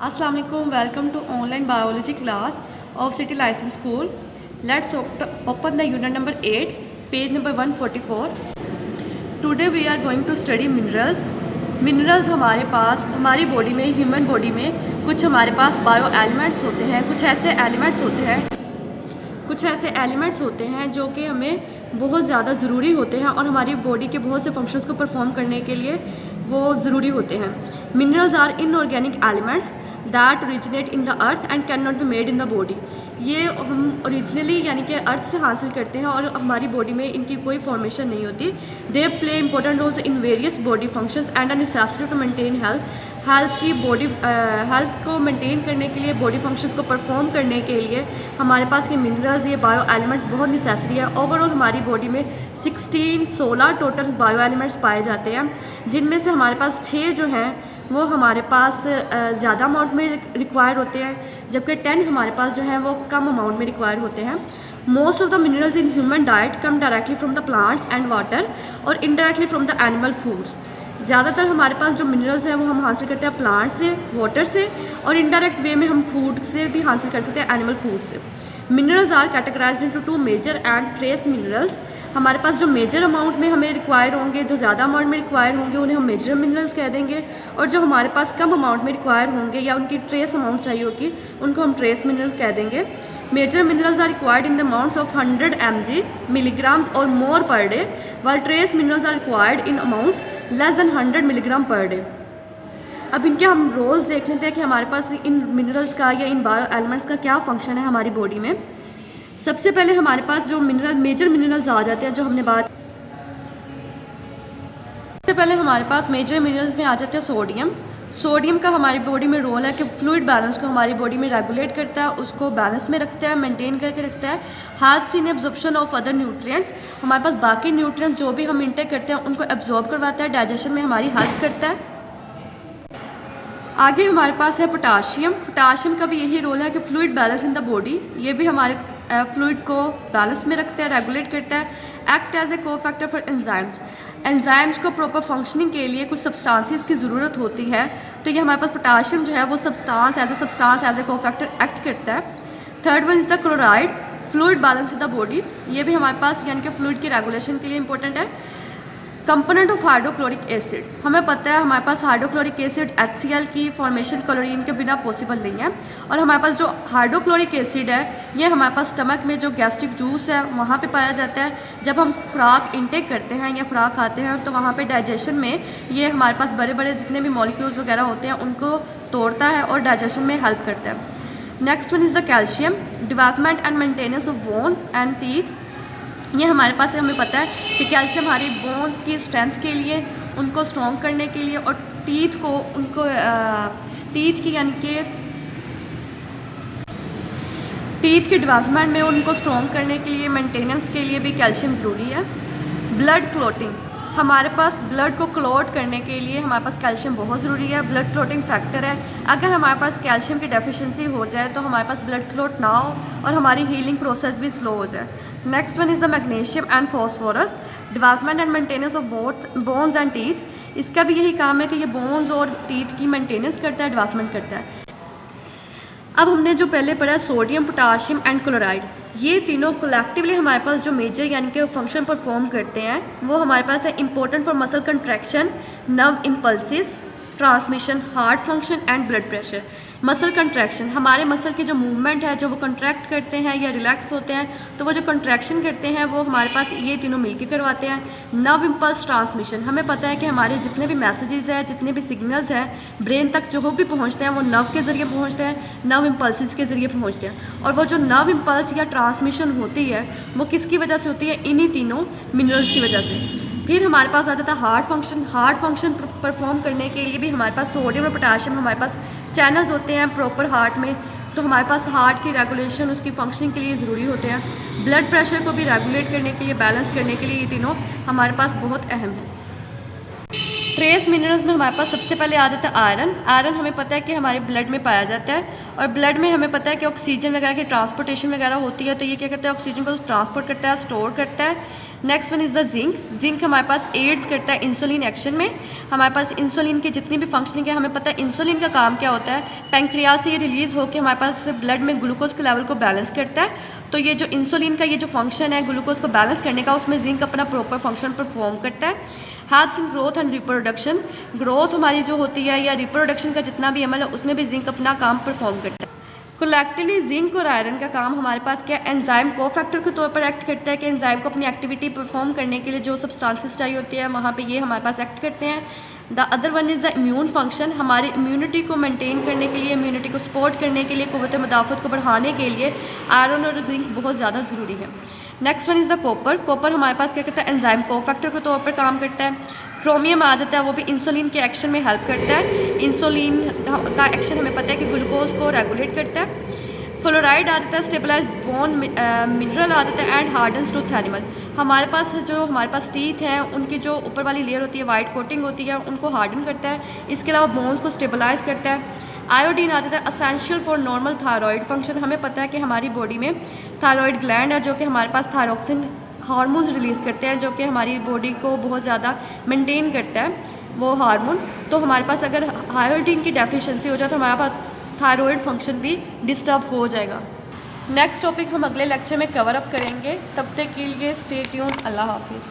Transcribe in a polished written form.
Assalamu alaikum. Welcome to online biology class of City Lyceum School. Let's open the unit number 8, page number 144. Today we are going to study minerals. Minerals हमारे पास हमारी body में, human body में कुछ हमारे पास bio elements होते हैं। कुछ ऐसे एलिमेंट्स होते हैं जो कि हमें बहुत ज़्यादा ज़रूरी होते हैं और हमारी बॉडी के बहुत से फंक्शंस को परफॉर्म करने के लिए वो ज़रूरी होते हैं। Minerals are inorganic elements that originate in the earth and can not be made in the body. ये हम ओरिजिनली यानी कि अर्थ से हासिल करते हैं और हमारी बॉडी में इनकी कोई फॉर्मेशन नहीं होती। They play important roles in various body functions and a necessity to maintain health को मेंटेन करने के लिए, बॉडी फंक्शंस को परफॉर्म करने के लिए हमारे पास ये मिनरल्स, ये बायो एलिमेंट्स बहुत नेसेसरी है। ओवरऑल हमारी बॉडी में 16 टोटल बायो एलिमेंट्स पाए जाते हैं, जिनमें से हमारे पास 6 जो हैं वो हमारे पास ज़्यादा अमाउंट में रिक्वायर होते हैं, जबकि 10 हमारे पास जो हैं वो कम अमाउंट में रिक्वायर होते हैं। Most of the minerals in human diet come directly from the plants and water और indirectly from the animal foods. ज़्यादातर हमारे पास जो मिनरल्स हैं वो हम हासिल करते हैं प्लांट से, वाटर से, और इनडायरेक्ट वे में हम फूड से भी हासिल कर सकते हैं, एनिमल फूड से। Minerals are categorized into 2 major and trace minerals. हमारे पास जो मेजर अमाउंट में हमें रिक्वायर होंगे, जो ज़्यादा अमाउंट में रिक्वायर होंगे, उन्हें हम मेजर मिनरल्स कह देंगे, और जो हमारे पास कम अमाउंट में रिक्वायर होंगे या उनकी ट्रेस अमाउंट चाहिए होगी, उनको हम ट्रेस मिनरल कह देंगे। Major minerals are required in the amounts of 100 mg milligrams और more per day, while trace minerals are required in amounts less than 100 milligram per day. अब इनके हम रोल्स देख लेते हैं कि हमारे पास इन मिनरल्स का या इन बायो एलिमेंट्स का क्या फंक्शन है हमारी बॉडी में। सबसे पहले हमारे पास जो मेजर मिनरल्स आ जाते हैं, जो हमने बात, सबसे पहले हमारे पास मेजर मिनरल्स में आ जाते हैं सोडियम। सोडियम का हमारी बॉडी में रोल है कि फ्लूइड बैलेंस को हमारी बॉडी में रेगुलेट करता है, उसको बैलेंस में रखता है, मेंटेन करके रखता है। Helps in absorption of other nutrients, हमारे पास बाकी न्यूट्रिएंट्स जो भी हम इंटेक करते हैं उनको एब्जॉर्ब करवाता है, डाइजेशन में हमारी हेल्प करता है। आगे हमारे पास है पोटाशियम। पोटाशियम का भी यही रोल है कि fluid balance in the body, ये भी हमारे फ्लूइड को बैलेंस में रखता है, रेगुलेट करता है। Act as a cofactor for enzymes, enzymes को प्रॉपर फंक्शनिंग के लिए कुछ सब्सटेंसेस की ज़रूरत होती है, तो ये हमारे पास पोटाशियम जो है वो substance as a cofactor act करता है। Third one is the chloride, fluid balance in the body, ये भी हमारे पास यानी कि फ्लूइड की रेगुलेशन के लिए इंपॉर्टेंट है। कंपोनेंट ऑफ हाइड्रोक्लोरिक एसिड, हमें पता है हमारे पास हाइड्रोक्लोरिक एसिड HCl की फॉर्मेशन क्लोरीन के बिना पॉसिबल नहीं है, और हमारे पास जो हाइड्रोक्लोरिक एसिड है ये हमारे पास स्टमक में जो गैस्ट्रिक जूस है वहाँ पे पाया जाता है। जब हम खुराक इनटेक करते हैं या खुराक खाते हैं तो वहाँ पे डाइजेशन में ये हमारे पास बड़े बड़े जितने भी मॉलिक्यूल्स वगैरह होते हैं उनको तोड़ता है और डाइजेशन में हेल्प करता है। Next one is the calcium, development and maintenance of bone and teeth. ये हमारे पास हमें पता है कि कैल्शियम हमारी बोन्स की स्ट्रेंथ के लिए, उनको स्ट्रॉन्ग करने के लिए, और टीथ को उनको टीथ की यानी कि टीथ के डेवलपमेंट में उनको स्ट्रॉन्ग करने के लिए, मेंटेनेंस के लिए भी कैल्शियम ज़रूरी है। ब्लड क्लॉटिंग, हमारे पास ब्लड को क्लॉट करने के लिए हमारे पास कैल्शियम बहुत ज़रूरी है, ब्लड क्लॉटिंग फैक्टर है। अगर हमारे पास कैल्शियम की डेफिशिएंसी हो जाए तो हमारे पास ब्लड क्लॉट ना हो और हमारी हीलिंग प्रोसेस भी स्लो हो जाए। Next one is the magnesium and phosphorus, development and maintenance of both bones and teeth. इसका भी यही काम है कि ये बोन्स और टीथ की मेंटेनेंस करता है, डेवलपमेंट करता है। अब हमने जो पहले पढ़ा सोडियम, पोटाशियम एंड क्लोराइड, ये तीनों कलेक्टिवली हमारे पास जो मेजर यानी कि फंक्शन परफॉर्म करते हैं वो हमारे पास है important for muscle contraction, nerve impulses, transmission, heart function and blood pressure. Muscle contraction, हमारे मसल की जो मूवमेंट है, जो वो कंट्रैक्ट करते हैं या रिलैक्स होते हैं, तो वो जो कंट्रैक्शन करते हैं वो हमारे पास ये तीनों मिलकर करवाते हैं। नर्व इम्पल्स ट्रांसमिशन, हमें पता है कि हमारे जितने भी मैसेजेस हैं, जितने भी सिग्नल्स हैं ब्रेन तक जो भी पहुंचते हैं वो नर्व के ज़रिए पहुंचते हैं, नर्व इम्पल्सिस के ज़रिए पहुंचते हैं। और वो जो नर्व इम्पल्स या ट्रांसमिशन होती है वो किसकी वजह से होती है? इन्हीं तीनों मिनरल्स की वजह से। फिर हमारे पास आ जाता है heart function. Heart function perform करने के लिए भी हमारे पास सोडियम और पोटाशियम हमारे पास चैनल्स होते हैं प्रॉपर हार्ट में, तो हमारे पास हार्ट की रेगुलेशन, उसकी फंक्शनिंग के लिए ज़रूरी होते हैं। ब्लड प्रेशर को भी रेगुलेट करने के लिए, बैलेंस करने के लिए ये तीनों हमारे पास बहुत अहम है। ट्रेस मिनरल्स में हमारे पास सबसे पहले आ जाता है आयरन। आयरन हमें पता है कि हमारे ब्लड में पाया जाता है, और ब्लड में हमें पता है कि ऑक्सीजन वगैरह की ट्रांसपोर्टेशन वगैरह होती है, तो ये क्या करता है? ऑक्सीजन को ट्रांसपोर्ट करता है, स्टोर करता है। Next one is the zinc. Zinc हमारे पास एड्स करता है इंसुलिन एक्शन में। हमारे पास इंसुलिन की जितनी भी फंक्शनिंग है, हमें पता है इंसुलिन का काम क्या होता है, पैंक्रियाज से ये रिलीज़ होकर हमारे पास ब्लड में ग्लूकोज के लेवल को बैलेंस करता है। तो ये जो इंसुलिन का ये जो फंक्शन है ग्लूकोज को बैलेंस करने का, उसमें जिंक अपना प्रॉपर फंक्शन परफॉर्म करता है। Helps in growth and reproduction. Growth हमारी जो होती है या रिप्रोडक्शन का जितना भी अमल है उसमें भी जिंक अपना काम परफॉर्म करता है। कलेक्टिवली जिंक और आयरन का काम हमारे पास क्या, एंजाइम को फैक्टर के तौर पर एक्ट करता है कि एंजाइम को अपनी एक्टिविटी परफॉर्म करने के लिए जो सब्सटेंसेस चाहिए होती है वहाँ पे ये हमारे पास एक्ट करते हैं। The other one is the immune function. हमारी इम्यूनिटी को मेंटेन करने के लिए, इम्यूनिटी को सपोर्ट करने के लिए, क़ुव्वत मुदाफ़त को बढ़ाने के लिए आयरन और जिंक बहुत ज़्यादा ज़रूरी है। Next one is the copper. Copper हमारे पास क्या करता है, एंजाइम को फैक्टर के तौर पर काम करता है। क्रोमियम आ जाता है, वो भी इंसुलिन के एक्शन में हेल्प करता है। इंसुलिन का एक्शन हमें पता है कि ग्लूकोज को रेगुलेट करता है। फ्लोराइड आ जाता है, स्टेबलाइज बोन मिनरल आ जाता है एंड हार्डन्स टूथ एनिमल। हमारे पास टीथ हैं उनकी जो ऊपर वाली लेयर होती है, वाइट कोटिंग होती है, उनको हार्डन करता है। इसके अलावा बोन्स को स्टेबलाइज करता है। आयोडीन आ जाता है, essential for normal thyroid function. हमें पता है कि हमारी बॉडी में थायराइड ग्लैंड है जो कि हमारे पास थायरोक्सिन हार्मोन्स रिलीज़ करते हैं, जो कि हमारी बॉडी को बहुत ज़्यादा मेंटेन करता है वो हार्मोन। तो हमारे पास अगर आयोडीन की डेफिशिएंसी हो जाए तो हमारे पास थायराइड फंक्शन भी डिस्टर्ब हो जाएगा। नेक्स्ट टॉपिक हम अगले लेक्चर में कवर अप करेंगे। तब तक के लिए स्टे ट्यून। अल्लाह हाफिज़।